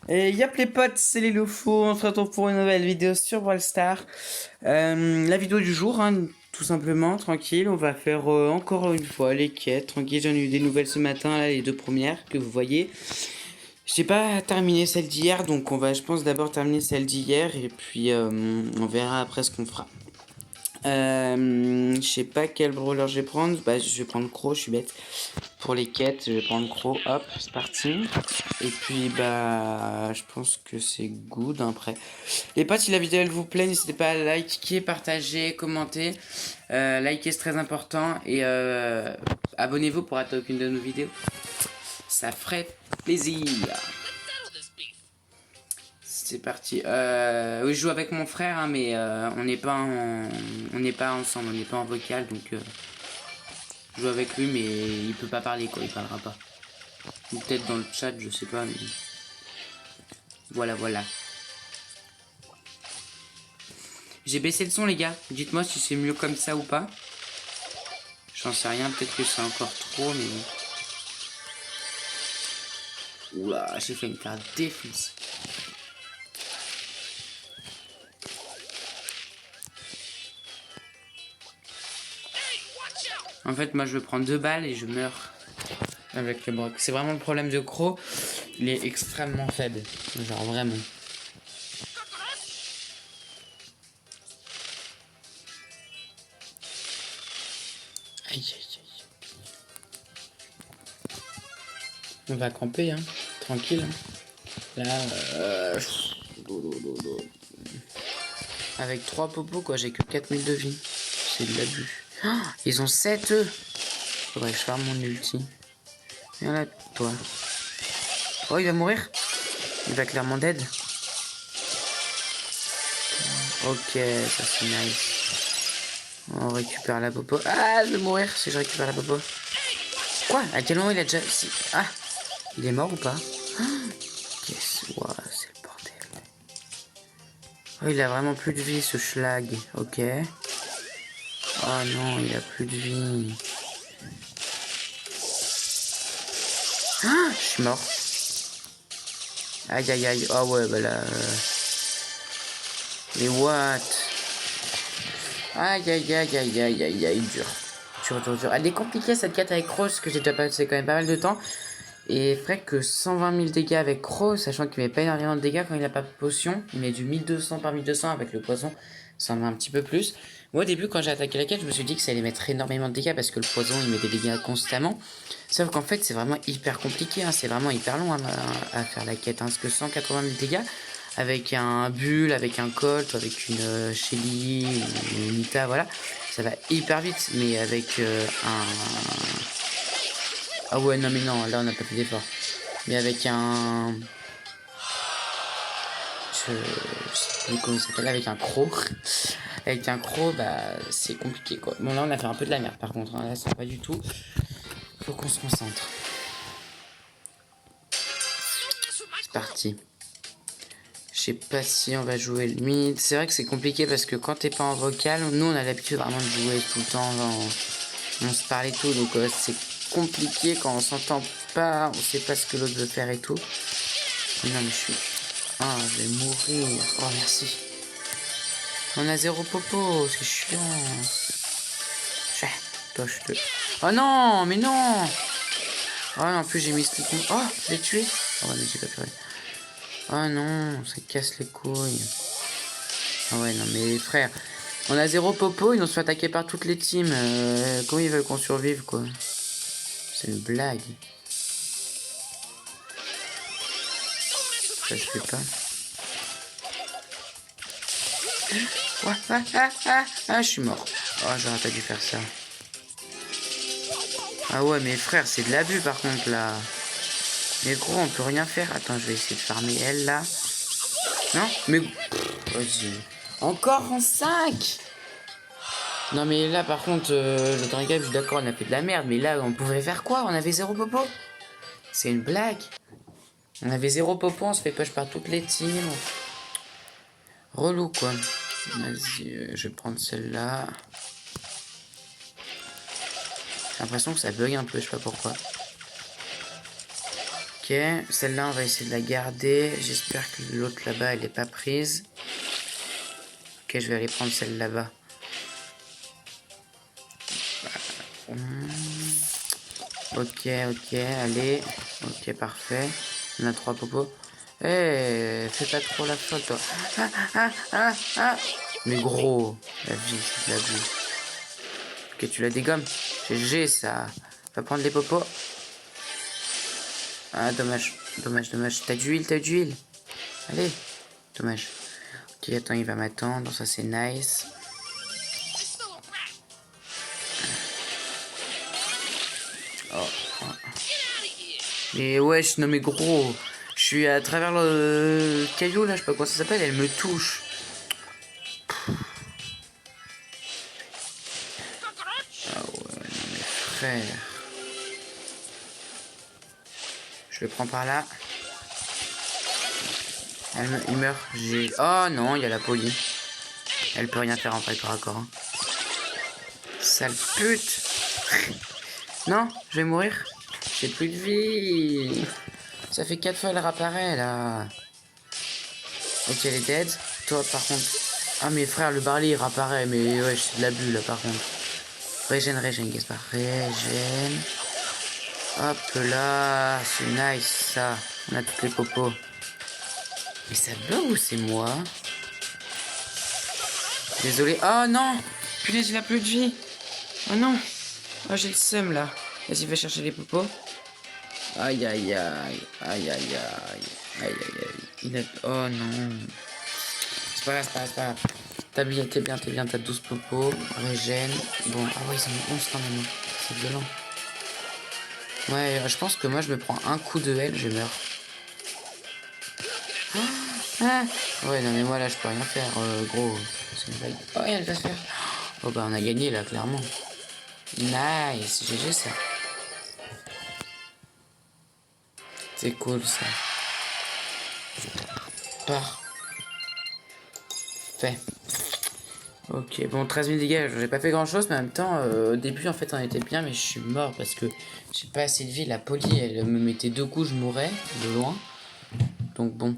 Et yop les potes, c'est les Lofos, on se retrouve pour une nouvelle vidéo sur Brawl Stars. La vidéo du jour, hein, tout simplement, tranquille, on va faire encore une fois les quêtes, tranquille, j'en ai eu des nouvelles ce matin, là, les deux premières que vous voyez. J'ai pas terminé celle d'hier, donc on va, je pense, d'abord terminer celle d'hier, et puis on verra après ce qu'on fera. Je sais pas quel brawler je vais prendre. Bah, je vais prendre Crow, je suis bête. Pour les quêtes, je vais prendre Crow. Hop, c'est parti. Et puis, bah, je pense que c'est good après. Les potes, si la vidéo elle vous plaît, n'hésitez pas à liker, partager, commenter. Liker, c'est très important. Et abonnez-vous pour rater aucune de nos vidéos. Ça ferait plaisir. C'est parti. Oui, je joue avec mon frère, hein, mais on n'est pas ensemble, on n'est pas en vocal, donc je joue avec lui, mais il peut pas parler, quoi, il parlera pas. Ou peut-être dans le chat, je sais pas, mais voilà, voilà. J'ai baissé le son, les gars. Dites-moi si c'est mieux comme ça ou pas. J'en sais rien, peut-être que c'est encore trop, mais bon. Oula, j'ai fait une carte défonce. En fait, moi, je vais prendre 2 balles et je meurs avec le broc. C'est vraiment le problème de Crow. Il est extrêmement faible. Genre, vraiment. Aïe, aïe, aïe. On va camper, hein. Tranquille. Hein. Là, avec 3 popos, quoi. J'ai que 4000 de vie. C'est de l'abus. Oh, ils ont 7 œufs. Faudrait que je fasse mon ulti. Viens là, toi. Oh, il va mourir. Il va clairement dead. Ok, ça c'est nice. On récupère la popo. Ah, je vais mourir si je récupère la popo. Quoi? À quel moment il a déjà... Ah, il est mort ou pas? Yes, wow, c'est le bordel. Oh, il a vraiment plus de vie, ce schlag. Ok. Oh non, il a plus de vie. Ah, je suis mort. Aïe, aïe, aïe. Oh ouais, bah là... Mais what? Aïe, aïe, aïe, aïe, aïe, aïe, aïe, dur. Dur, dur, dur. Elle est compliquée, cette quête avec Rose, que j'ai déjà passé quand même pas mal de temps. Et ferait que 120 000 dégâts avec Crow, sachant qu'il met pas énormément de dégâts quand il n'a pas de potion. Il met du 1200 par 1200 avec le poison, ça en met un petit peu plus. Moi au début quand j'ai attaqué la quête, je me suis dit que ça allait mettre énormément de dégâts parce que le poison il met des dégâts constamment. Sauf qu'en fait c'est vraiment hyper compliqué, hein. C'est vraiment hyper long à faire la quête. Hein. Parce que 180 000 dégâts avec un Bull, avec un Colt, avec une Shelly, une Nita, voilà. Ça va hyper vite, mais avec un... Ah ouais, non mais non, là on n'a pas fait d'effort. Mais avec un... Je sais plus comment il s'appelle, avec un croc. Avec un croc, bah c'est compliqué quoi. Bon là on a fait un peu de la merde par contre, hein. Là c'est pas du tout. Faut qu'on se concentre. C'est parti. Je sais pas si on va jouer le mid. C'est vrai que c'est compliqué parce que quand t'es pas en vocal, nous on a l'habitude vraiment de jouer tout le temps. On se parle et tout, donc c'est compliqué quand on s'entend pas, on sait pas ce que l'autre veut faire et tout. Mais non mais je suis... Ah, je vais mourir. Oh merci. On a 0 popo, c'est chiant. Toi je te... Oh non, mais non. Oh en plus j'ai mis ce con. Oh, je l'ai tué. Oh mais j'ai pas pu. Oh non, ça casse les couilles. Ah ouais non mais frère, on a 0 popo, ils nous se fait attaquer par toutes les teams. Comment ils veulent qu'on survive quoi? C'est une blague. Ça se fait pas. Ah, je suis mort. Oh, j'aurais pas dû faire ça. Ah ouais, mais frère, c'est de l'abus par contre là. Mais gros, on peut rien faire. Attends, je vais essayer de farmer elle là. Non? Mais... Vas-y. Encore en 5. Non mais là par contre, le Dragon, je suis d'accord, on a fait de la merde. Mais là, on pouvait faire quoi? On avait 0 popo. C'est une blague. On avait 0 popo, on se fait push par toutes les teams. Relou quoi. Vas-y, je vais prendre celle-là. J'ai l'impression que ça bug un peu, je sais pas pourquoi. Ok, celle-là on va essayer de la garder. J'espère que l'autre là-bas elle est pas prise. Ok, je vais aller prendre celle là-bas. Ok, allez. Ok, parfait. On a 3 popos. Eh, fais pas trop la folle toi. Mais gros, la vie, c'est de la vie. Ok, tu la dégommes. GG ça. Va prendre les popos. Ah, dommage. T'as d'huile. Allez. Dommage. Ok, attends, il va m'attendre. Ça, c'est nice. Oh. Mais wesh, non mais gros. Je suis à travers le caillou, là. Je sais pas comment ça s'appelle. Elle me touche. Ah ouais, non mais frère. Je le prends par là. Il meurt. Oh non, il y a la poly. Elle peut rien faire en fight par accord. Hein. Sale pute. Non, je vais mourir. J'ai plus de vie. Ça fait 4 fois elle réapparaît là. Ok, elle est dead. Toi par contre. Ah mais frère, le barley il réapparaît. Mais ouais, c'est de la bulle là par contre. Régène, Gaspard. Régène. Hop là. C'est nice ça. On a toutes les popos. Mais ça bug ou c'est moi? Désolé. Oh non! Punaise, il a plus de vie. Oh non! Oh, j'ai le seum là. Vas-y, va chercher les popos. Aïe aïe aïe. Aïe aïe aïe. Aïe aïe aïe. Il a... Oh non. C'est pas grave. T'es bien. T'as 12 popos. Régène. Bon, ah ouais, ils ont 11 quand même. C'est violent. Ouais, je pense que moi je me prends un coup de L, je meurs. Ah ouais, non mais moi là je peux rien faire, gros. C'est une blague. Oh, elle va se faire. Oh bah on a gagné là, clairement. Nice, GG ça. C'est cool ça. Parfait. Ok, bon, 13 000 dégâts, j'ai pas fait grand chose, mais en même temps, au début en fait on était bien, mais je suis mort parce que j'ai pas assez de vie. La poly elle me mettait 2 coups, je mourais de loin. Donc bon.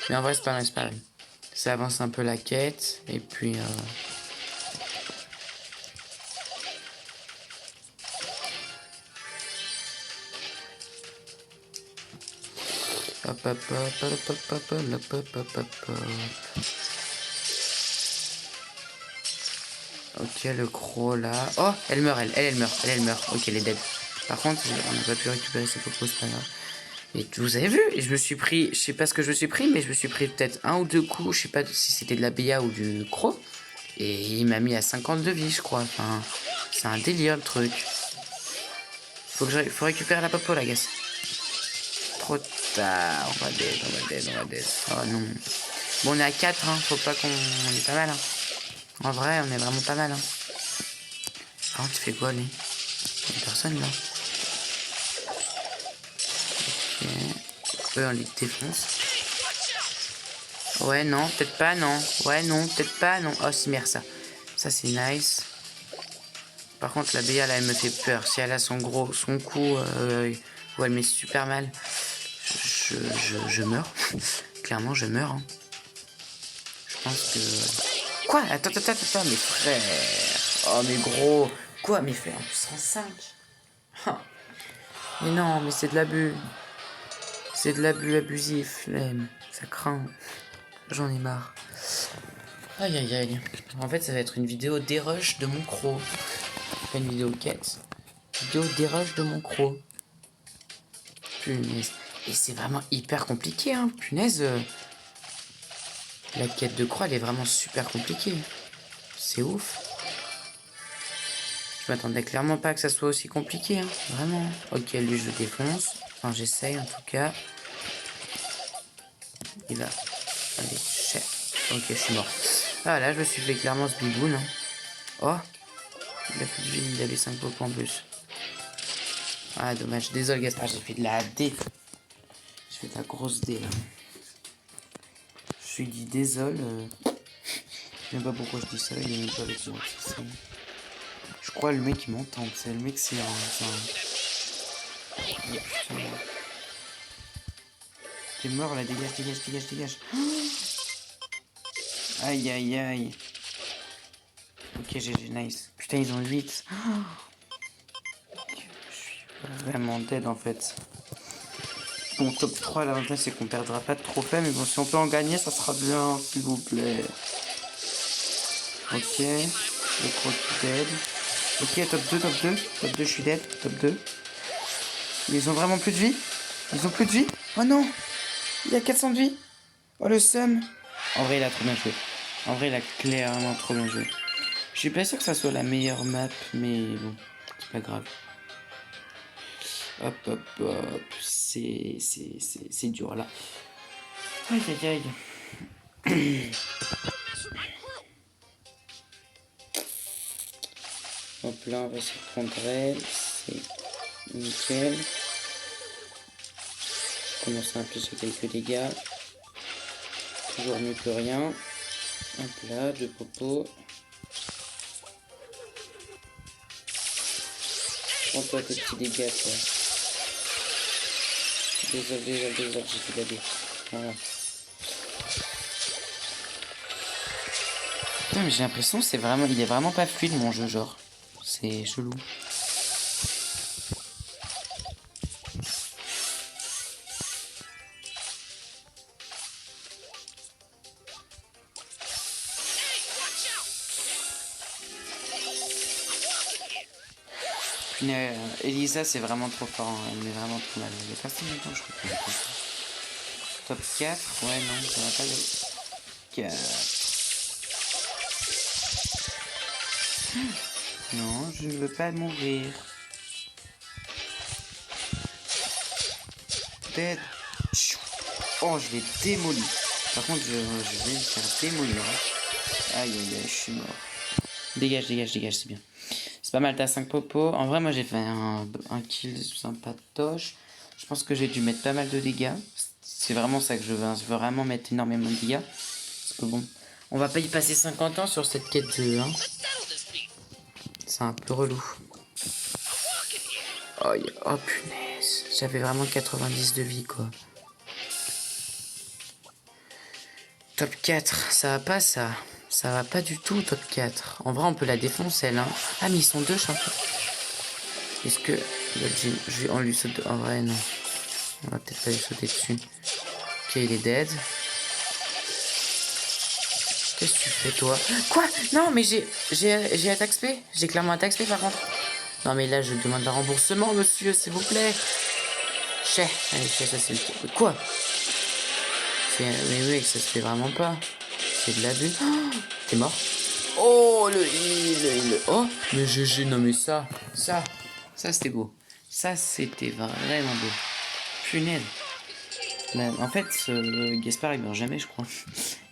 Mais en vrai, c'est pas mal. Ça avance un peu la quête, et puis... Hop. Ok, le croc là. Oh, elle meurt. Ok, elle est dead. Par contre, on n'a pas pu récupérer ses popos, c'est pas grave. Et vous avez vu, je me suis pris, je sais pas ce que je me suis pris, mais je me suis pris peut-être 1 ou 2 coups, je sais pas si c'était de la BA ou du croc. Et il m'a mis à 50 de vie, je crois. Enfin, c'est un délire le truc. Faut récupérer la popo, la gasse. Trop tard, on va dead. Oh non. Bon, on est à 4, hein, faut pas qu'on... On est pas mal, hein. En vrai, on est vraiment pas mal, hein. Par contre, tu fais quoi, lui? Il y a personne, là. Ok. Eux, on les défonce. Ouais, non, peut-être pas, non. Ouais, non, peut-être pas, non. Oh, si, merde, ça. Ça, c'est nice. Par contre, la BA, là, elle me fait peur. Si elle a son coup, où elle met super mal, je meurs. Clairement, je meurs, hein. Je pense que... Quoi? Attends, mes frères. Oh, mais gros. Quoi, mes frères? En plus, 5. Mais non, mais c'est de l'abus. C'est de l'abus abusif, flemme. Ça craint. J'en ai marre. Aïe. En fait, ça va être une vidéo dérush de mon croc. Pas une vidéo quête. Vidéo dérush de mon croc. Punaise. Et c'est vraiment hyper compliqué, hein. Punaise. La quête de croix, elle est vraiment super compliquée. C'est ouf. Je m'attendais clairement pas que ça soit aussi compliqué, hein. Vraiment. Ok, lui, je le défonce. Enfin, j'essaye, en tout cas. Il va... Allez, ok, je suis mort. Ah, là, je me suis fait clairement ce biboun, hein. Oh. Il a plus de vie, il avait 5 pop en plus. Ah, dommage. Désolé, Gaspard, j'ai fait de la D. Je fais de la grosse D, là. Je suis dit désolé. Je sais pas pourquoi je dis ça, il est même pas avec moi. Je crois le mec il m'entend, c'est le mec c'est un... T'es mort là, dégage, dégage, dégage, dégage. Aïe, aïe, aïe. Ok, GG, nice. Putain, ils ont 8. Je suis vraiment dead en fait. Bon, top 3, l'avantage c'est qu'on perdra pas de trophée, mais bon, si on peut en gagner, ça sera bien, s'il vous plaît. Ok, le croquis dead. Ok, top 2, top 2. Top 2, je suis dead. Top 2. Ils ont vraiment plus de vie. Ils ont plus de vie. Oh non, il a 400 de vie. Oh le seum. En vrai, il a trop bien joué. En vrai, il a clairement trop bien joué. Je suis pas sûr que ça soit la meilleure map, mais bon, c'est pas grave. Hop, hop, hop. C'est dur là. Aïe, aïe, aïe. Hop là, on va se prendre elle. C'est nickel. Je commence à impliquer quelques dégâts. Toujours mieux que rien. Hop là, 2 popos. Prends-toi tes petits dégâts, toi. Désolé, j'ai fait la dé. Voilà. Putain, mais j'ai l'impression que il est vraiment pas fluide mon jeu, genre. C'est chelou. Elisa, c'est vraiment trop fort. Hein. Elle met vraiment trop mal. Elle est passée maintenant, je crois. Top 4. Ouais, non, ça va pas aller. 4. Non, je ne veux pas mourir. Dead. Oh, je l'ai démoli. Par contre, je vais me faire démolir. Aïe, aïe, aïe, je suis mort. Dégage, dégage, dégage, c'est bien. C'est pas mal, t'as 5 popos. En vrai, moi, j'ai fait un kill sympatoche. Je pense que j'ai dû mettre pas mal de dégâts. C'est vraiment ça que je veux. Hein. Je veux vraiment mettre énormément de dégâts. Parce que bon, on va pas y passer 50 ans sur cette quête de 1. C'est un peu relou. Oh, oh punaise. J'avais vraiment 90 de vie, quoi. Top 4, ça va pas ça. Ça va pas du tout, top 4. En vrai, on peut la défoncer, elle. Hein. Ah, mais ils sont 2 champions. Est-ce que... on lui saute... En vrai, non. On va peut-être pas lui sauter dessus. Ok, il est dead. Qu'est-ce que tu fais, toi? Quoi? Non, mais j'ai attaque spé. J'ai clairement attaque spé, par contre. Non, mais là, je demande un remboursement, monsieur, s'il vous plaît. Chais. Allez, chais, ça, c'est le... Quoi? Mais mec, ça se fait vraiment pas. C'est de l'abus. Oh, t'es mort? Oh, le heal. Oh, mais GG, non, mais ça, c'était beau. Ça, c'était vraiment beau. Punaise. Là, en fait, Gaspard, il meurt jamais, je crois.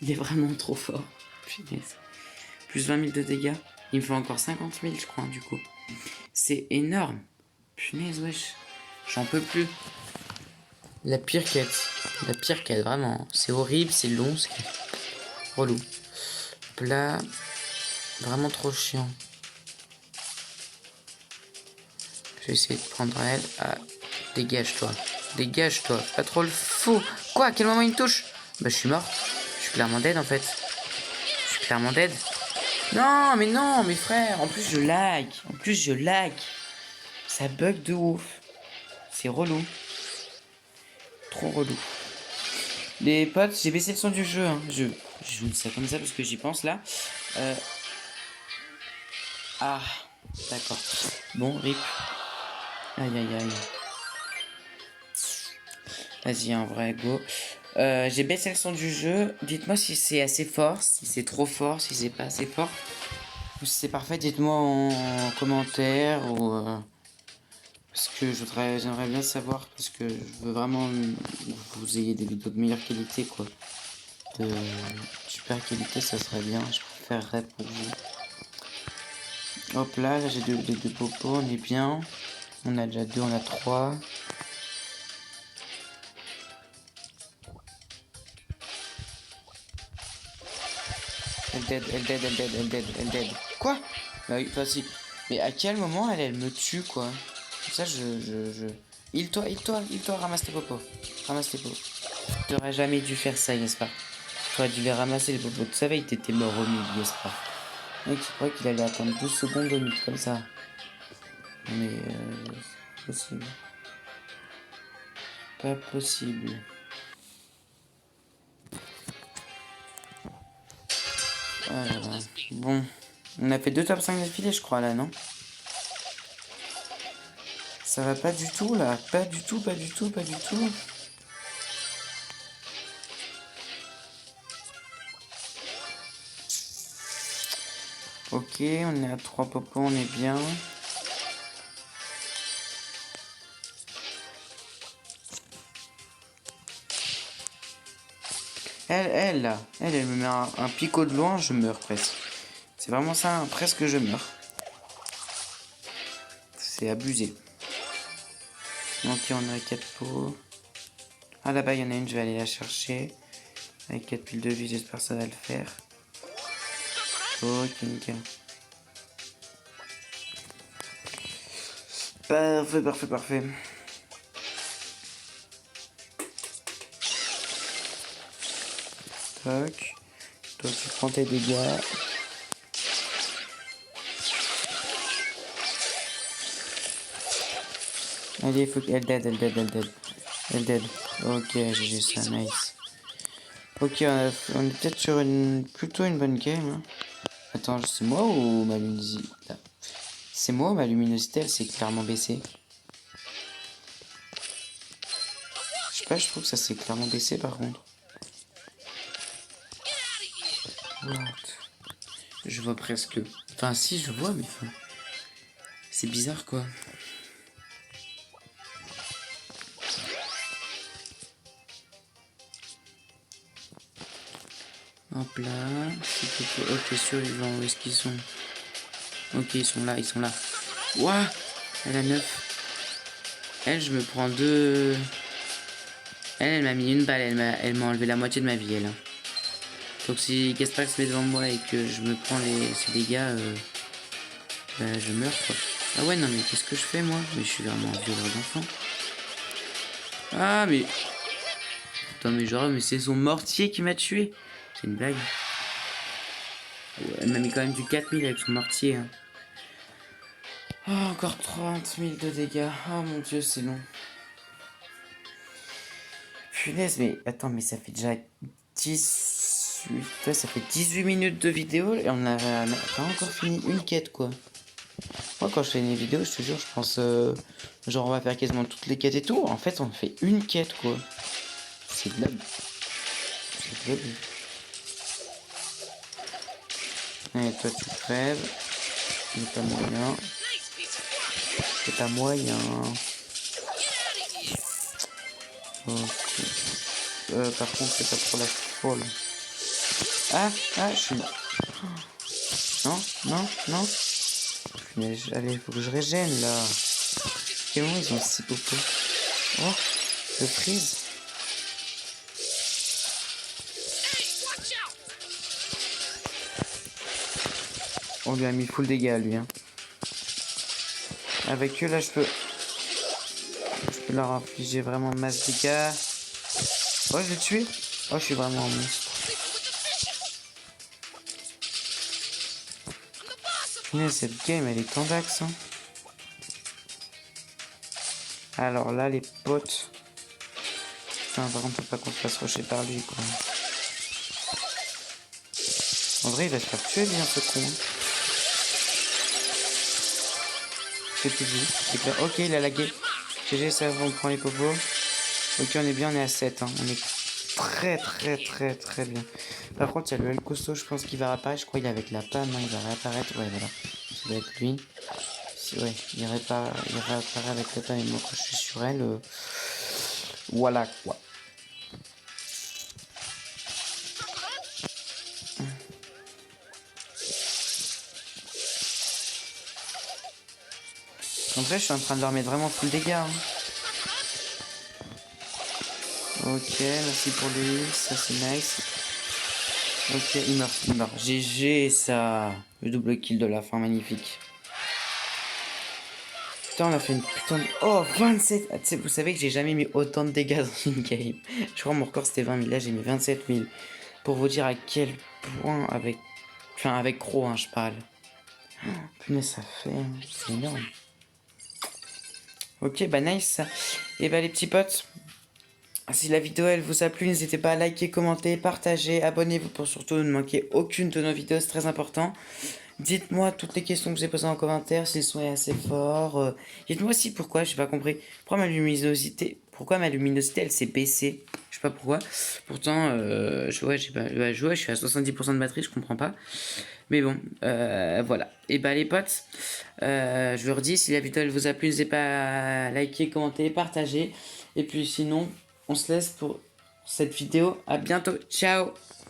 Il est vraiment trop fort. Punaise. Plus 20 000 de dégâts. Il me faut encore 50 000, je crois, du coup. C'est énorme. Punaise, wesh. J'en peux plus. La pire quête, vraiment. C'est horrible, c'est long, c'est relou. Là, vraiment trop chiant. Je vais essayer de prendre elle. Ah, dégage-toi. Dégage-toi. Pas trop le fou. Quoi? À quel moment il me touche? Bah, je suis mort. Je suis clairement dead, en fait. Je suis clairement dead. Non, mes frères. En plus, je lag. Ça bug de ouf. C'est relou. Trop relou. Les potes, j'ai baissé le son du jeu. Hein. Je vous dis ça comme ça parce que j'y pense là. Ah, d'accord. Bon, rip. Aïe, aïe, aïe. Vas-y, en vrai, go. J'ai baissé le son du jeu. Dites-moi si c'est assez fort, si c'est trop fort, si c'est pas assez fort. Ou si c'est parfait, dites-moi en commentaire ou... Parce que j'aimerais bien savoir, parce que je veux vraiment que vous ayez des vidéos de meilleure qualité, quoi. De super qualité, ça serait bien, je préférerais pour vous. Hop là, j'ai deux popos, on est bien. On a déjà 2, on a 3. Elle dead. Quoi? Bah oui, facile. Mais à quel moment elle me tue, quoi? Ça, Heal-toi, ramasse tes popos. t'aurais jamais dû faire ça, Gaspard. T'aurais dû les ramasser, les bobos. Tu savais, t'étais mort au mid, Gaspard. Mec, tu crois qu'il allait attendre 12 secondes au mid, comme ça. Mais, c'est possible. Pas possible. Oh là là. Bon. On a fait 2 top 5 d'affilée, je crois, là, non? Ça va pas du tout, là. Pas du tout, pas du tout, pas du tout. Ok, on est à 3 popos, on est bien. Elle me met un picot de loin, je meurs presque. C'est vraiment ça, hein, presque je meurs. C'est abusé. Ok, on a 4 pots. Ah, là-bas, il y en a une, je vais aller la chercher. Avec 4 piles de vie, j'espère que ça va le faire. Ok, nickel. Parfait, parfait, parfait. Toc. Toi, tu prends tes dégâts. Allez, faut qu'elle dead, elle dead, elle dead. Elle dead. Ok, GG ça, nice. Ok, on est peut-être sur plutôt une bonne game. Hein. Attends, c'est moi ou ma luminosité? C'est moi ou ma luminosité, elle s'est clairement baissée? Je sais pas, je trouve que ça s'est clairement baissé par contre. What? Je vois presque. Enfin, si, je vois, mais enfin. C'est bizarre quoi. Hop là. Ok, survivants, où est-ce qu'ils sont? Ok, ils sont là, ils sont là. Ouah! Elle a 9. Elle, je me prends 2. Elle m'a mis une balle, elle m'a enlevé la moitié de ma vie, elle. Hein. Donc si Gaspard se met devant moi et que je me prends ces dégâts, bah, je meurs quoi. Ah ouais, non mais qu'est-ce que je fais moi? Mais je suis vraiment un violeur d'enfant. Ah mais... Attends mais genre, mais c'est son mortier qui m'a tué. C'est une blague. Elle m'a mis quand même du 4000 avec son mortier. Hein. Oh, encore 30 000 de dégâts. Oh mon dieu, c'est long. Punaise, mais attends, mais ça fait déjà 18... Ouais, ça fait 18 minutes de vidéo et on a pas encore fini une quête, quoi. Moi, quand je fais une vidéo, je te jure, je pense... genre, on va faire quasiment toutes les quêtes et tout. En fait, on fait une quête, quoi. C'est de la... C'est de la... Allez, toi, tu crèves. C'est pas moyen. C'est pas moyen. Ok. Par contre, c'est pas trop la folle. Ah, je suis... Non, non, non. Mais allez, faut que je régène, là. Quel moment ils ont si beaucoup. Oh, le freeze. On lui a mis full dégâts, lui. Hein. Avec eux, là, je peux leur infliger vraiment masse dégâts. Oh, je l'ai tué. Oh, je suis vraiment un monstre. Punaise, cette game, elle est tendax. Hein. Alors là, les potes. Putain, par contre, faut pas qu'on se fasse rusher par lui, quoi. En vrai, il va se faire tuer, bien, ce con. J'ai tout vu. C'est clair. Ok, il a lagué. GG, ça va, on prend les popos. Ok, on est bien, on est à 7. Hein. On est très bien. Par contre, il y a le El Costo, je pense qu'il va réapparaître. Je crois qu'il est avec la panne, hein, il va réapparaître. Ouais, voilà. Ça doit être lui. Ouais, il réapparaît avec la panne et moi quand je suis sur elle. Voilà quoi. En vrai, je suis en train de leur mettre vraiment full dégâts. Hein. Ok, merci pour lui, ça c'est nice. Ok, il meurt. GG, ça. Le double kill de la fin, magnifique. putain, on a fait une putain de... Oh, 27. Ah, tu sais, vous savez que j'ai jamais mis autant de dégâts dans une game. Je crois que mon record c'était 20 000. Là, j'ai mis 27 000. Pour vous dire à quel point avec... Enfin, avec Crow, hein, je parle. Oh, putain, ça fait... C'est énorme. Ok, bah nice. Et bah les petits potes, si la vidéo elle vous a plu, n'hésitez pas à liker, commenter, partager, abonnez-vous pour surtout ne manquer aucune de nos vidéos, c'est très important. Dites-moi toutes les questions que j'ai posées en commentaire, si le son est assez fort. Dites-moi aussi pourquoi, j'ai pas compris. Pourquoi ma luminosité elle s'est baissée. Je sais pas pourquoi. Pourtant, je suis à 70% de batterie, je comprends pas. Mais bon, voilà. Et bah les potes, je vous redis, si la vidéo elle vous a plu, n'hésitez pas à liker, commenter, partager. Et puis sinon, on se laisse pour cette vidéo. À bientôt. Ciao.